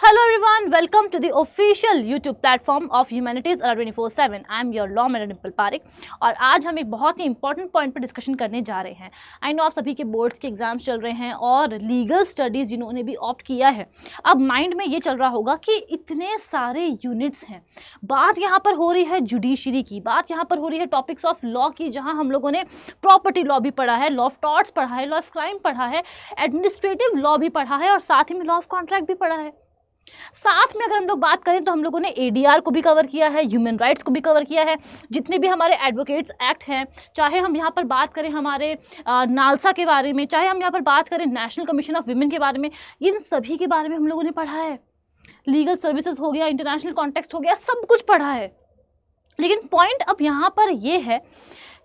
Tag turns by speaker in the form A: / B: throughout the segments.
A: Hello everyone, welcome to the official YouTube platform of Humanities 24/7. I am your law madam Dimple Pareek और आज हम एक बहुत ही इंपॉर्टेंट पॉइंट पर डिस्कशन करने जा रहे हैं। आई नो आप सभी के बोर्ड्स के एग्जाम्स चल रहे हैं और लीगल स्टडीज़ जिन्होंने भी ऑप्ट किया है, अब माइंड में ये चल रहा होगा कि इतने सारे यूनिट्स हैं। बात यहाँ पर हो रही है जुडिशरी की, बात यहाँ पर हो रही है टॉपिक्स ऑफ लॉ की, जहाँ हम लोगों ने प्रॉपर्टी लॉ भी पढ़ा है, लॉ ऑफ टॉर्ट्स पढ़ा है, लॉ ऑफ क्राइम पढ़ा है, एडमिनिस्ट्रेटिव लॉ भी पढ़ा है और साथ ही में लॉ ऑफ कॉन्ट्रैक्ट भी पढ़ा है। साथ में अगर हम लोग बात करें तो हम लोगों ने एडीआर को भी कवर किया है, ह्यूमन राइट्स को भी कवर किया है, जितने भी हमारे एडवोकेट्स एक्ट हैं, चाहे हम यहाँ पर बात करें हमारे नालसा के बारे में, चाहे हम यहाँ पर बात करें नेशनल कमीशन ऑफ विमेन के बारे में, इन सभी के बारे में हम लोगों ने पढ़ा है। लीगल सर्विसेज हो गया, इंटरनेशनल कॉन्टेक्स्ट हो गया, सब कुछ पढ़ा है। लेकिन पॉइंट अब यहाँ पर ये है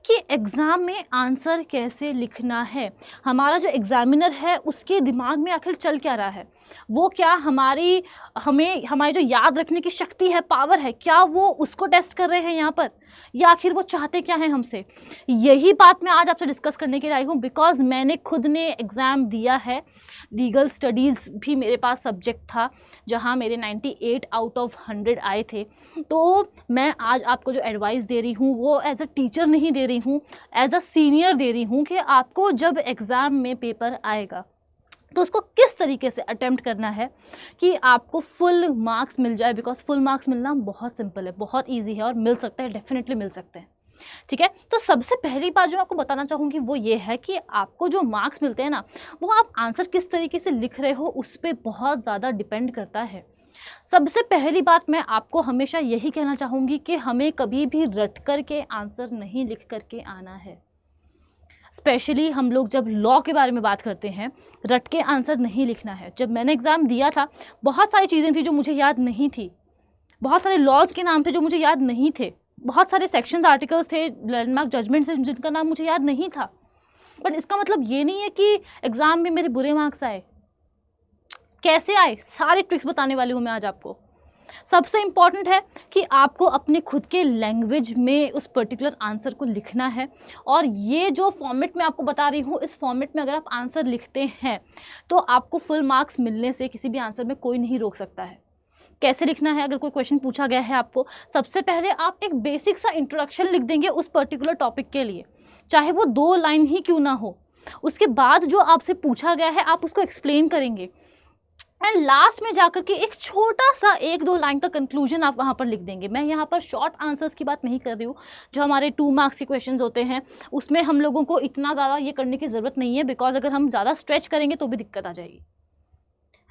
A: कि एग्ज़ाम में आंसर कैसे लिखना है। हमारा जो एग्ज़ामिनर है उसके दिमाग में आखिर चल क्या रहा है, वो क्या हमारी जो याद रखने की शक्ति है, पावर है, क्या वो उसको टेस्ट कर रहे हैं यहाँ पर, या आखिर वो चाहते क्या हैं हमसे। यही बात मैं आज आपसे डिस्कस करने के लिए आई हूँ, बिकॉज मैंने खुद ने एग्ज़ाम दिया है। लीगल स्टडीज़ भी मेरे पास सब्जेक्ट था जहाँ मेरे 98 आउट ऑफ 100 आए थे। तो मैं आज आपको जो एडवाइस दे रही हूँ वो एज अ टीचर नहीं दे रही हूँ, एज अ सीनियर दे रही हूँ कि आपको जब एग्ज़ाम में पेपर आएगा तो उसको किस तरीके से अटेम्प्ट करना है कि आपको फुल मार्क्स मिल जाए। बिकॉज फुल मार्क्स मिलना बहुत सिंपल है, बहुत इजी है और मिल सकता है, डेफिनेटली मिल सकते हैं। ठीक है, तो सबसे पहली बात जो आपको बताना चाहूँगी वो ये है कि आपको जो मार्क्स मिलते हैं ना, वो आप आंसर किस तरीके से लिख रहे हो उस पर बहुत ज़्यादा डिपेंड करता है। सबसे पहली बात मैं आपको हमेशा यही कहना चाहूँगी कि हमें कभी भी रट कर के आंसर नहीं लिख करके आना है। स्पेशली हम लोग जब लॉ के बारे में बात करते हैं, रट के आंसर नहीं लिखना है। जब मैंने एग्ज़ाम दिया था, बहुत सारी चीज़ें थी जो मुझे याद नहीं थी, बहुत सारे लॉज के नाम थे जो मुझे याद नहीं थे, बहुत सारे सेक्शंस आर्टिकल्स थे, लैंडमार्क जजमेंट्स थे जिनका नाम मुझे याद नहीं था। बट इसका मतलब ये नहीं है कि एग्ज़ाम में मेरे बुरे मार्क्स आए। कैसे आए, सारे ट्रिक्स बताने वाली हूँ मैं आज आपको। सबसे इम्पॉर्टेंट है कि आपको अपने खुद के लैंग्वेज में उस पर्टिकुलर आंसर को लिखना है। और ये जो फॉर्मेट मैं आपको बता रही हूँ, इस फॉर्मेट में अगर आप आंसर लिखते हैं तो आपको फुल मार्क्स मिलने से किसी भी आंसर में कोई नहीं रोक सकता है। कैसे लिखना है, अगर कोई क्वेश्चन पूछा गया है आपको, सबसे पहले आप एक बेसिक सा इंट्रोडक्शन लिख देंगे उस पर्टिकुलर टॉपिक के लिए, चाहे वो 2 लाइन ही क्यों ना हो। उसके बाद जो आपसे पूछा गया है आप उसको एक्सप्लेन करेंगे एंड लास्ट में जाकर के एक छोटा सा 1-2 लाइन का कंक्लूजन आप वहाँ पर लिख देंगे। मैं यहाँ पर शॉर्ट आंसर्स की बात नहीं कर रही हूँ, जो हमारे 2 मार्क्स के क्वेश्चंस होते हैं उसमें हम लोगों को इतना ज़्यादा ये करने की ज़रूरत नहीं है, बिकॉज अगर हम ज़्यादा स्ट्रेच करेंगे तो भी दिक्कत आ जाएगी,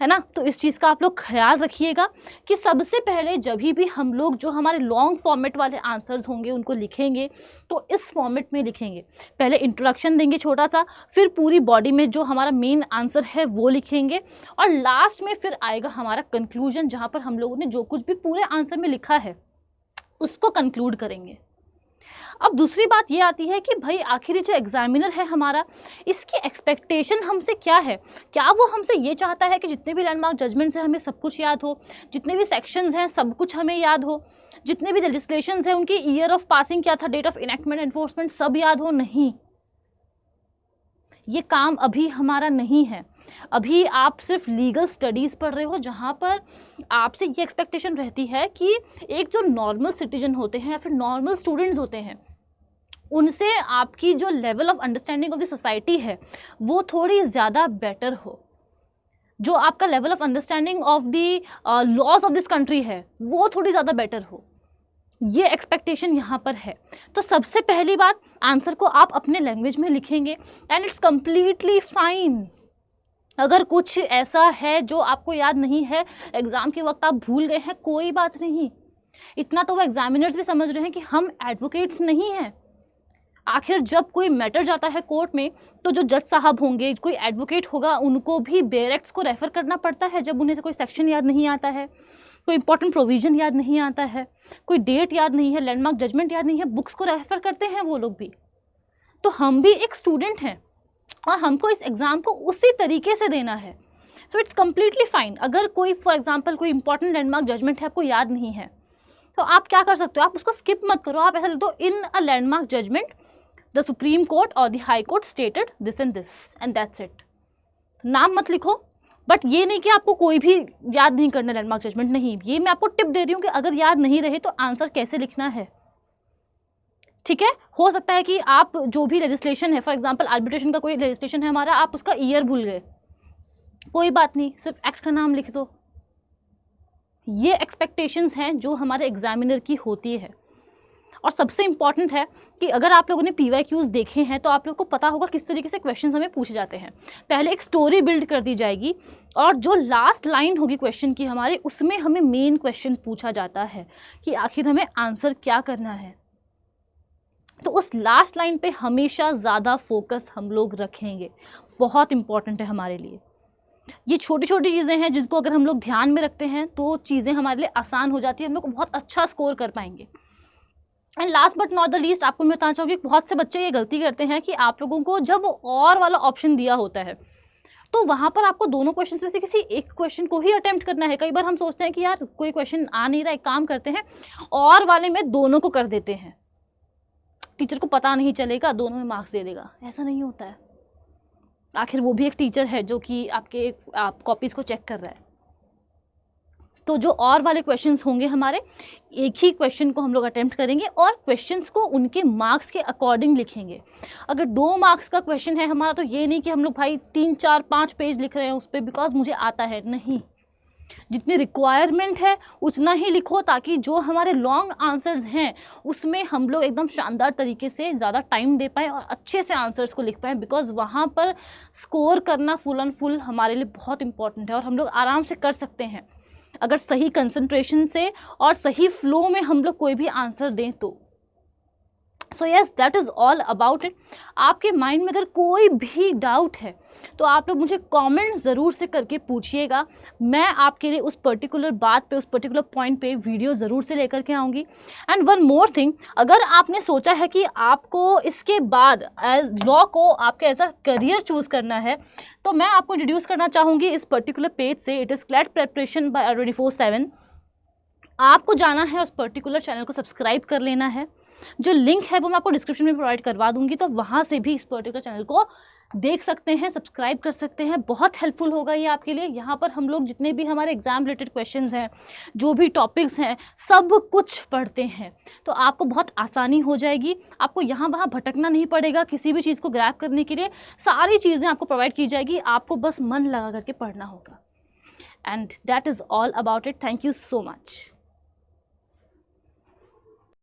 A: है ना। तो इस चीज़ का आप लोग ख्याल रखिएगा कि सबसे पहले जब भी हम लोग जो हमारे लॉन्ग फॉर्मेट वाले आंसर्स होंगे उनको लिखेंगे तो इस फॉर्मेट में लिखेंगे। पहले इंट्रोडक्शन देंगे छोटा सा, फिर पूरी बॉडी में जो हमारा मेन आंसर है वो लिखेंगे और लास्ट में फिर आएगा हमारा कंक्लूजन, जहाँ पर हम लोगों ने जो कुछ भी पूरे आंसर में लिखा है उसको कंक्लूड करेंगे। अब दूसरी बात ये आती है कि भाई आखिर जो एग्जामिनर है हमारा, इसकी एक्सपेक्टेशन हमसे क्या है। क्या वो हमसे ये चाहता है कि जितने भी लैंडमार्क जजमेंट्स हैं हमें सब कुछ याद हो, जितने भी सेक्शंस हैं सब कुछ हमें याद हो, जितने भी लेजिस्लेशंस हैं उनकी ईयर ऑफ पासिंग क्या था, डेट ऑफ इनेक्टमेंट, एनफोर्समेंट सब याद हो? नहीं, ये काम अभी हमारा नहीं है। अभी आप सिर्फ लीगल स्टडीज़ पढ़ रहे हो, जहाँ पर आपसे ये एक्सपेक्टेशन रहती है कि एक जो नॉर्मल सिटीजन होते हैं या फिर नॉर्मल स्टूडेंट्स होते हैं उनसे आपकी जो level of understanding of the society है वो थोड़ी ज़्यादा बेटर हो, जो आपका level of understanding of the laws of this country है वो थोड़ी ज़्यादा बेटर हो। ये एक्सपेक्टेशन यहाँ पर है। तो सबसे पहली बात, आंसर को आप अपने लैंग्वेज में लिखेंगे एंड इट्स कम्प्लीटली फाइन। अगर कुछ ऐसा है जो आपको याद नहीं है, एग्ज़ाम के वक्त आप भूल गए हैं, कोई बात नहीं। इतना तो वो एग्जामिनर्स भी समझ रहे हैं कि हम एडवोकेट्स नहीं हैं। आखिर जब कोई मैटर जाता है कोर्ट में तो जो जज साहब होंगे, कोई एडवोकेट होगा, उनको भी बेरेक्ट्स को रेफ़र करना पड़ता है जब उन्हें से कोई सेक्शन याद नहीं आता है, कोई इंपॉर्टेंट प्रोविज़न याद नहीं आता है, कोई डेट याद नहीं है, लैंडमार्क जजमेंट याद नहीं है, बुक्स को रेफ़र करते हैं वो लोग भी। तो हम भी एक स्टूडेंट हैं और हमको इस एग्ज़ाम को उसी तरीके से देना है। So it's completely fine. अगर कोई फॉर एग्जाम्पल कोई इंपॉर्टेंट लैंडमार्क जजमेंट है आपको याद नहीं है तो आप क्या कर सकते हो, आप उसको स्किप मत करो, आप ऐसा लिख दो, in a landmark judgment the supreme court और the high court stated this and that's it. नाम मत लिखो, बट ये नहीं कि आपको कोई भी याद नहीं करना लैंडमार्क जजमेंट, नहीं, ये मैं आपको टिप दे रही हूँ कि अगर याद नहीं रहे तो आंसर कैसे लिखना है। ठीक है, हो सकता है कि आप जो भी लेजिस्लेशन है, फॉर एग्जांपल आर्बिट्रेशन का कोई लेजिस्लेशन है हमारा, आप उसका ईयर भूल गए, कोई बात नहीं, सिर्फ एक्ट का नाम लिख दो। ये एक्सपेक्टेशंस हैं जो हमारे एग्जामिनर की होती है। और सबसे इंपॉर्टेंट है कि अगर आप लोगों ने PYQs देखे हैं तो आप लोग को पता होगा किस तरीके से क्वेश्चन हमें पूछे जाते हैं। पहले एक स्टोरी बिल्ड कर दी जाएगी और जो लास्ट लाइन होगी क्वेश्चन की हमारी, उसमें हमें मेन क्वेश्चन पूछा जाता है कि आखिर हमें आंसर क्या करना है। तो उस लास्ट लाइन पे हमेशा ज़्यादा फोकस हम लोग रखेंगे, बहुत इंपॉर्टेंट है हमारे लिए। ये छोटी छोटी चीज़ें हैं जिनको अगर हम लोग ध्यान में रखते हैं तो चीज़ें हमारे लिए आसान हो जाती है, हम लोग बहुत अच्छा स्कोर कर पाएंगे। And last but not the least, आपको मैं बताना चाहूँगी, बहुत से बच्चे ये गलती करते हैं कि आप लोगों को जब और वाला ऑप्शन दिया होता है तो वहाँ पर आपको दोनों क्वेश्चन में से किसी एक क्वेश्चन को ही अटेम्प्ट करना है। कई बार हम सोचते हैं कि यार कोई क्वेश्चन आ नहीं रहा, एक काम करते हैं और वाले में दोनों को कर देते हैं, टीचर को पता नहीं चलेगा, दोनों में मार्क्स दे देगा। ऐसा नहीं होता है, आखिर वो भी एक टीचर है जो कि आप कॉपीज़ को चेक कर रहा है। तो जो और वाले क्वेश्चंस होंगे हमारे, एक ही क्वेश्चन को हम लोग अटेम्प्ट करेंगे और क्वेश्चंस को उनके मार्क्स के अकॉर्डिंग लिखेंगे। अगर 2 मार्क्स का क्वेश्चन है हमारा तो ये नहीं कि हम लोग भाई 3, 4, 5 पेज लिख रहे हैं उस पर बिकॉज मुझे आता है, नहीं, जितनी रिक्वायरमेंट है उतना ही लिखो ताकि जो हमारे लॉन्ग आंसर्स हैं उसमें हम लोग एकदम शानदार तरीके से ज़्यादा टाइम दे पाएँ और अच्छे से आंसर्स को लिख पाएँ, बिकॉज वहाँ पर स्कोर करना फुल एंड फुल हमारे लिए बहुत इंपॉर्टेंट है और हम लोग आराम से कर सकते हैं अगर सही कंसंट्रेशन से और सही फ्लो में हम लोग कोई भी आंसर दें तो। So yes, that is all about it. आपके माइंड में अगर कोई भी डाउट है तो आप लोग मुझे कमेंट ज़रूर से करके पूछिएगा, मैं आपके लिए उस पर्टिकुलर बात पे, उस पर्टिकुलर पॉइंट पे वीडियो ज़रूर से लेकर के आऊँगी। एंड वन मोर थिंग, अगर आपने सोचा है कि आपको इसके बाद लॉ को आपके एज अ करियर चूज़ करना है तो मैं आपको इंट्रोड्यूस करना चाहूँगी इस पर्टिकुलर पेज से। It is CLAT preparation by R24/7। आपको जाना है, उस पर्टिकुलर चैनल को सब्सक्राइब कर लेना है। जो लिंक है वो मैं आपको डिस्क्रिप्शन में प्रोवाइड करवा दूंगी, तो वहाँ से भी इस पर्टिकुलर चैनल को देख सकते हैं, सब्सक्राइब कर सकते हैं। बहुत हेल्पफुल होगा ये आपके लिए। यहाँ पर हम लोग जितने भी हमारे एग्जाम रिलेटेड क्वेश्चंस हैं, जो भी टॉपिक्स हैं, सब कुछ पढ़ते हैं, तो आपको बहुत आसानी हो जाएगी। आपको यहाँ वहाँ भटकना नहीं पड़ेगा किसी भी चीज़ को ग्रैब करने के लिए, सारी चीज़ें आपको प्रोवाइड की जाएगी, आपको बस मन लगा करके पढ़ना होगा। And that is all about it. Thank you so much.